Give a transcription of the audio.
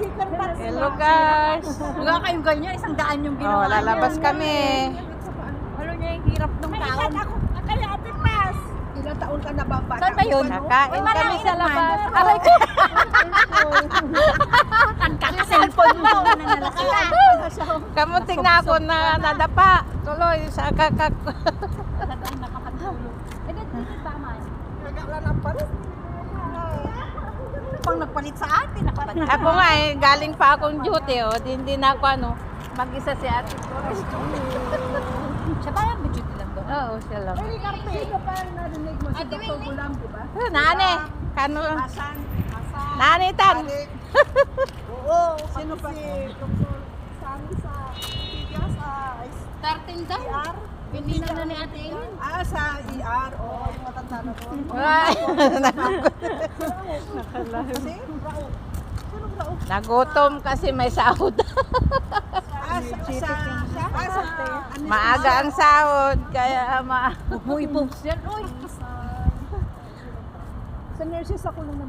Hello guys. Huwag kayong ganyan, 100 yung ginawa Oh, lalabas niyo. kami. Ano niya yung hirap ng taon? Kaya Ate Paz, ilang taon ka na ba? Saan ba yun? Kakain kami sa labas. Aray ko! Ang kaka-cellphone mo. Kamuting na ako na nadapa. Tuloy sa kakak. Eh, dito tama. Nagalanan pa rin. Pang nagpalit sa atin, nakapalit. Ako nga eh, galing pa akong duty. Oh. Hindi na ako mag-isa si Ate Flores. Siya ba yung budget lang doon? Oo, siya lang. Sino pa ang narinig mo? Si Dr. Gulam, di ba? Nani, kano? Asan? Nani tan. Oo. Sino pa? Si Dr. Sani sa Tiga sa Starting daw. ER. Hindi na ni Ate Ellen. Sa ER. Oo, matanda na doon. Ay, Kasi, Raul. Sino Raul? nagutom kasi may sahod. Maaga ang sahod, kaya Uy, post yan. Uy. Sa nurses ako lang naman.